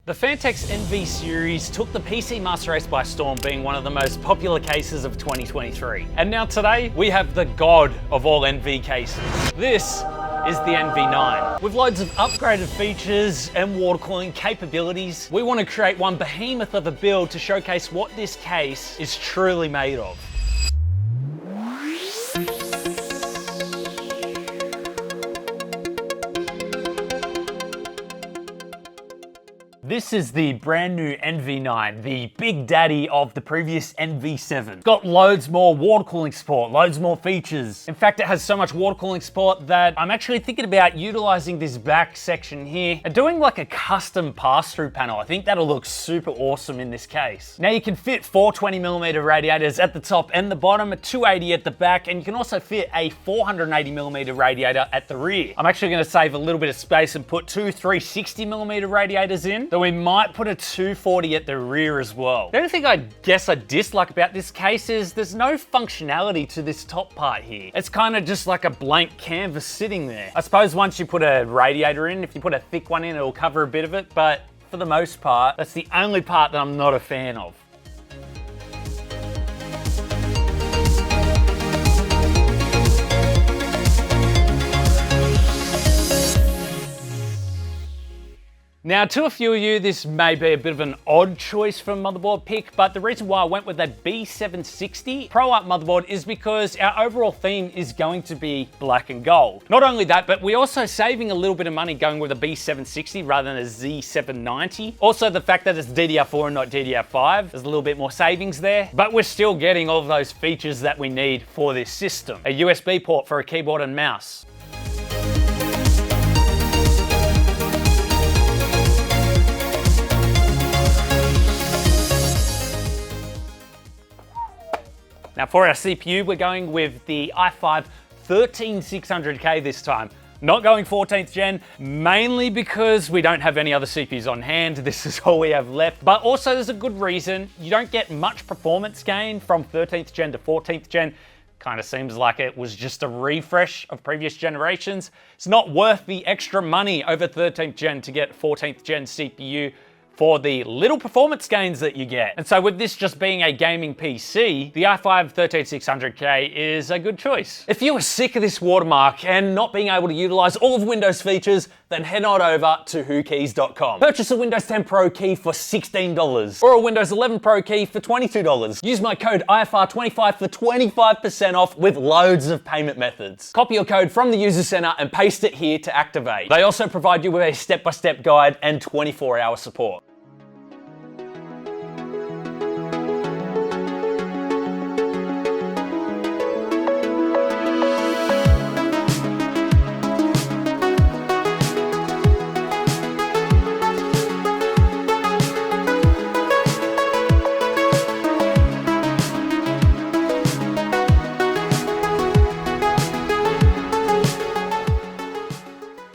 The Phanteks NV series took the PC Master Race by storm, being one of the most popular cases of 2023. And now today, we have the god of all NV cases. This is the NV9. With loads of upgraded features and water cooling capabilities, we want to create one behemoth of a build to showcase what this case is truly made of. This is the brand new NV9, the big daddy of the previous NV7. Got loads more water cooling support, loads more features. In fact, it has so much water cooling support that I'm actually thinking about utilizing this back section here and doing like a custom pass-through panel. I think that'll look super awesome in this case. Now you can fit 420mm radiators at the top and the bottom, a 280 at the back, and you can also fit a 480mm radiator at the rear. I'm actually gonna save a little bit of space and put two 360mm radiators in. We might put a 240 at the rear as well. The only thing I guess I dislike about this case is there's no functionality to this top part here. It's kind of just like a blank canvas sitting there. I suppose once you put a radiator in, if you put a thick one in, it'll cover a bit of it, but for the most part, that's the only part that I'm not a fan of. Now, to a few of you, this may be a bit of an odd choice for a motherboard pick, but the reason why I went with a B760 Pro Art motherboard is because our overall theme is going to be black and gold. Not only that, but we're also saving a little bit of money going with a B760 rather than a Z790. Also, the fact that it's DDR4 and not DDR5, there's a little bit more savings there, but we're still getting all of those features that we need for this system. A USB port for a keyboard and mouse. Now for our CPU, we're going with the i5 13600K this time. Not going 14th gen, mainly because we don't have any other CPUs on hand. This is all we have left, but also there's a good reason. You don't get much performance gain from 13th gen to 14th gen. Kind of seems like it was just a refresh of previous generations. It's not worth the extra money over 13th gen to get 14th gen CPU for the little performance gains that you get. And so with this just being a gaming PC, the i5 13600K is a good choice. If you are sick of this watermark and not being able to utilize all of Windows features, then head on over to whokeys.com. Purchase a Windows 10 Pro key for $16 or a Windows 11 Pro key for $22. Use my code IFR25 for 25% off with loads of payment methods. Copy your code from the user center and paste it here to activate. They also provide you with a step-by-step guide and 24-hour support.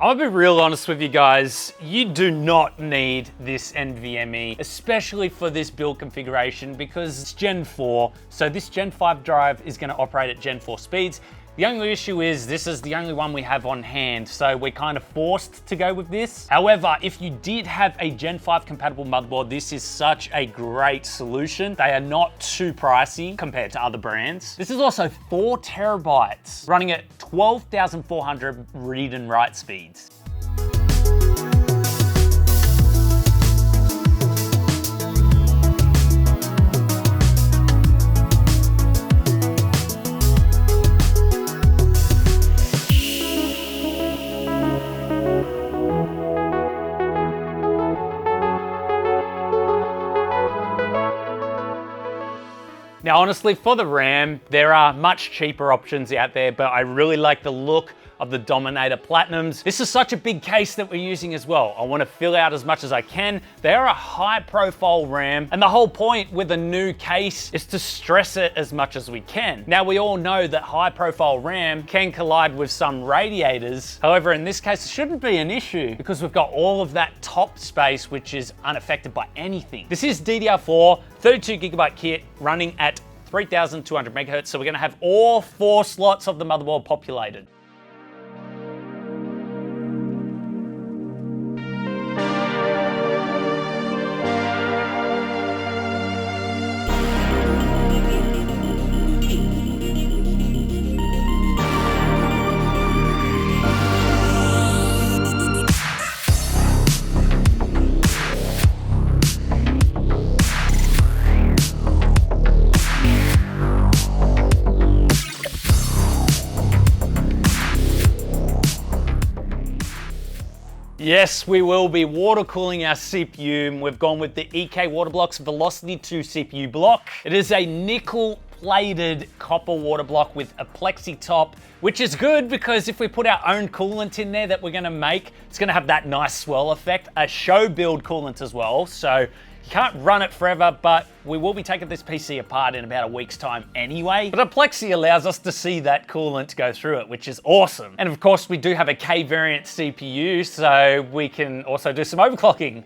I'll be real honest with you guys, you do not need this NVMe, especially for this build configuration because it's Gen 4, so this Gen 5 drive is going to operate at Gen 4 speeds. The only issue is this is the only one we have on hand, so we're kind of forced to go with this. However, if you did have a Gen 5 compatible motherboard, this is such a great solution. They are not too pricey compared to other brands. This is also 4 terabytes, running at 12,400 read and write speeds. Now, honestly, for the RAM, there are much cheaper options out there, but I really like the look of the Dominator Platinums. This is such a big case that we're using as well. I want to fill out as much as I can. They are a high profile RAM, and the whole point with a new case is to stress it as much as we can. Now, we all know that high profile RAM can collide with some radiators. However, in this case, it shouldn't be an issue because we've got all of that top space, which is unaffected by anything. This is DDR4, 32GB kit running at 3200 megahertz. So we're gonna have all 4 slots of the motherboard populated. Yes, we will be water cooling our CPU, and we've gone with the EK Waterblock's Velocity 2 CPU block. It is a nickel plated copper water block with a plexi top, which is good because if we put our own coolant in there that we're gonna make, it's gonna have that nice swirl effect, a show build coolant as well. So you can't run it forever, but we will be taking this PC apart in about a week's time anyway. But a plexi allows us to see that coolant go through it, which is awesome. And of course, we do have a K variant CPU, so we can also do some overclocking.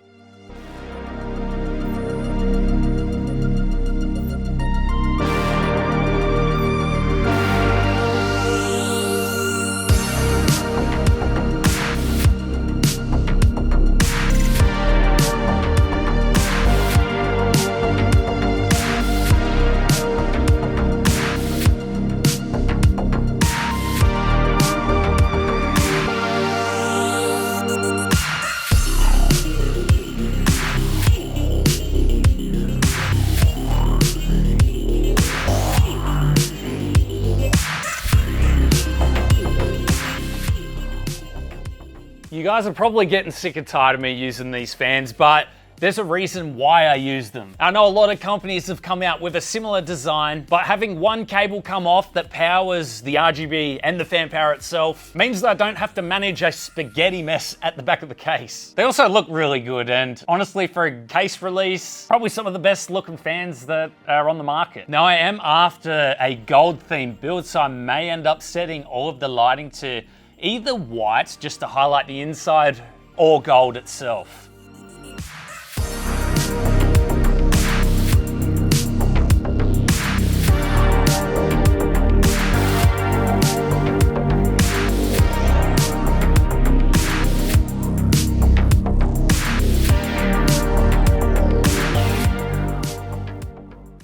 You guys are probably getting sick and tired of me using these fans, but there's a reason why I use them. I know a lot of companies have come out with a similar design, but having one cable come off that powers the RGB and the fan power itself means that I don't have to manage a spaghetti mess at the back of the case. They also look really good, and honestly, for a case release, probably some of the best looking fans that are on the market. Now, I am after a gold themed build, so I may end up setting all of the lighting to either white, just to highlight the inside, or gold itself.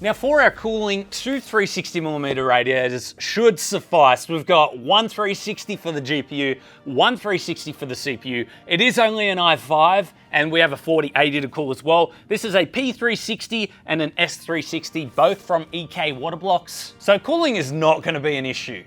Now for our cooling, 2 360mm radiators should suffice. We've got one 360 for the GPU, one 360 for the CPU. It is only an i5, and we have a 4080 to cool as well. This is a P360 and an S360, both from EK Waterblocks. So cooling is not gonna be an issue.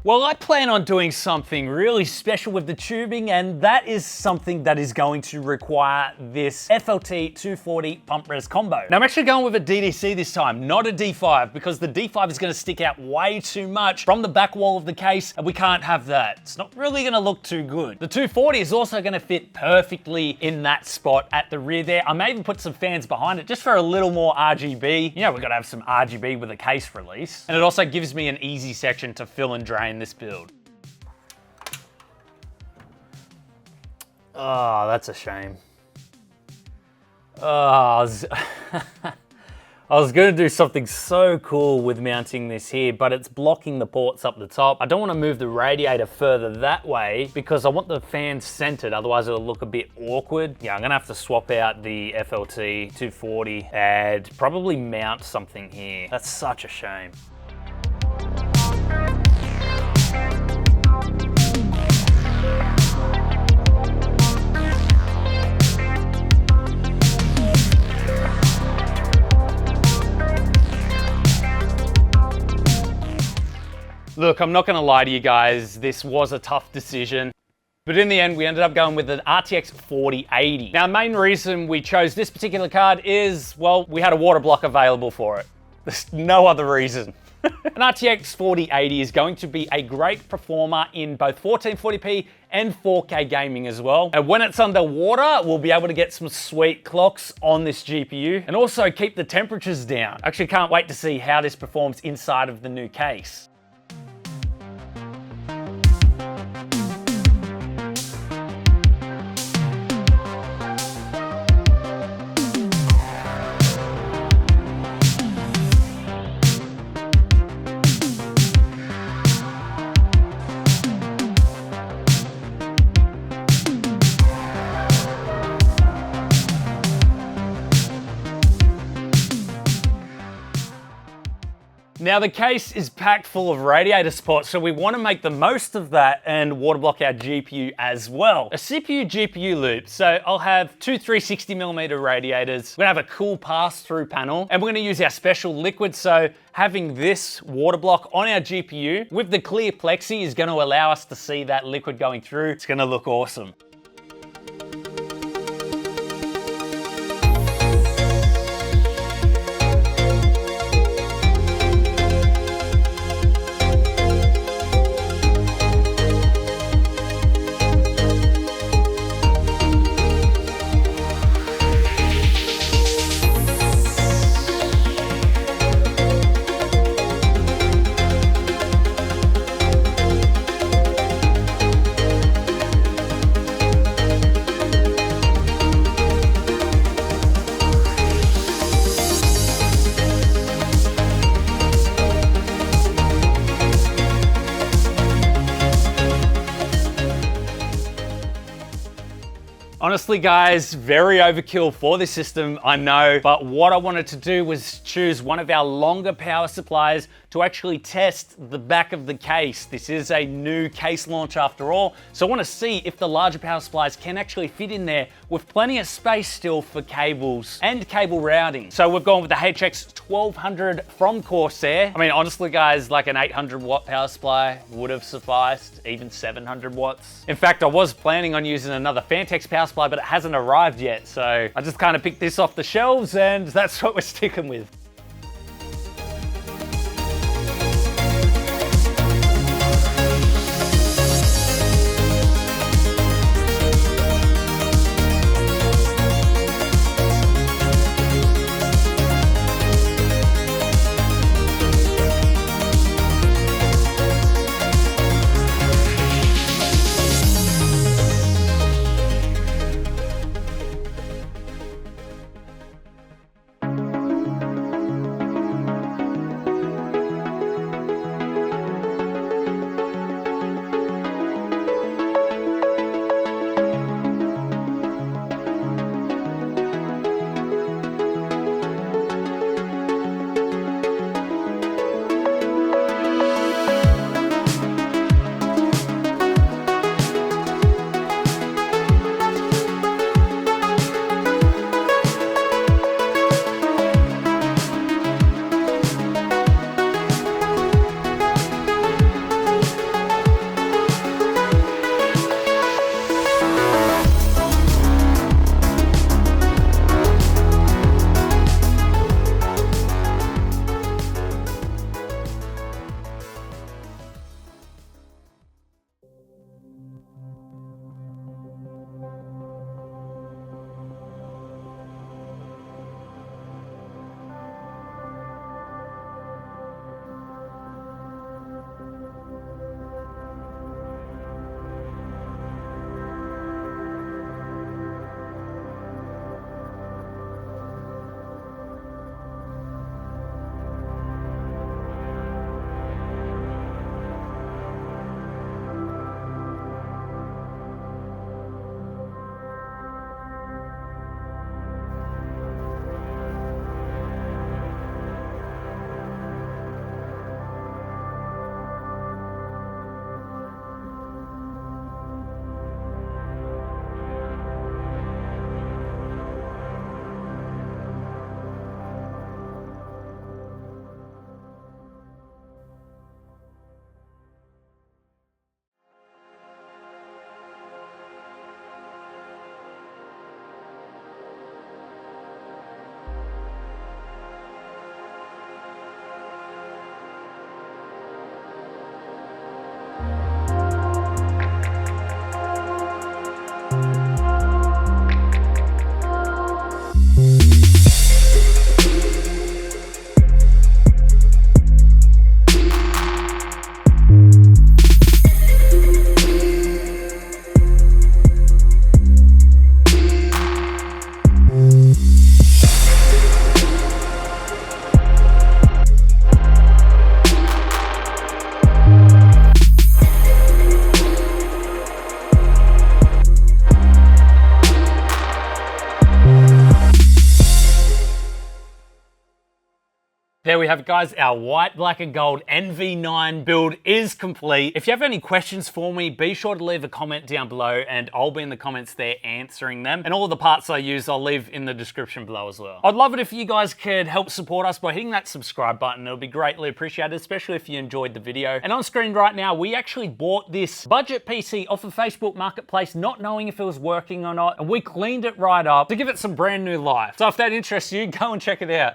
Well, I plan on doing something really special with the tubing, and that is something that is going to require this FLT 240 pump res combo. Now I'm actually going with a DDC this time, not a D5, because the D5 is gonna stick out way too much from the back wall of the case, and we can't have that. It's not really gonna look too good. The 240 is also gonna fit perfectly in that spot at the rear there. I may even put some fans behind it just for a little more RGB. You know, we've gotta have some RGB with a case release. And it also gives me an easy section to fill and drain this build. Oh, that's a shame. Oh, I was gonna do something so cool with mounting this here, but it's blocking the ports up the top. I don't wanna move the radiator further that way because I want the fan centered, otherwise it'll look a bit awkward. Yeah, I'm gonna have to swap out the FLT 240 and probably mount something here. That's such a shame. Look, I'm not gonna lie to you guys, this was a tough decision. But in the end, we ended up going with an RTX 4080. Now, the main reason we chose this particular card is, well, we had a water block available for it. There's no other reason. An RTX 4080 is going to be a great performer in both 1440p and 4K gaming as well. And when it's underwater, we'll be able to get some sweet clocks on this GPU and also keep the temperatures down. Actually, can't wait to see how this performs inside of the new case. Now the case is packed full of radiator spots, so we want to make the most of that and waterblock our GPU as well. A CPU GPU loop, so I'll have two 360mm radiators. We're gonna have a cool pass-through panel, and we're gonna use our special liquid, so having this water block on our GPU with the clear plexi is gonna allow us to see that liquid going through. It's gonna look awesome. Honestly guys, very overkill for this system, I know, but what I wanted to do was choose one of our longer power supplies to actually test the back of the case. This is a new case launch after all, so I want to see if the larger power supplies can actually fit in there with plenty of space still for cables and cable routing. So we've gone with the HX 1200 from Corsair. I mean, honestly guys, like an 800 watt power supply would have sufficed, even 700 watts. In fact, I was planning on using another Phanteks power supply, but it hasn't arrived yet, so I just kind of picked this off the shelves and that's what we're sticking with. we have it, guys. Our white, black, and gold NV9 build is complete. If you have any questions for me, be sure to leave a comment down below and I'll be in the comments there answering them. And all of the parts I use, I'll leave in the description below as well. I'd love it if you guys could help support us by hitting that subscribe button. It'll be greatly appreciated, especially if you enjoyed the video. And on screen right now, we actually bought this budget PC off of Facebook Marketplace, not knowing if it was working or not. And we cleaned it right up to give it some brand new life. So if that interests you, go and check it out.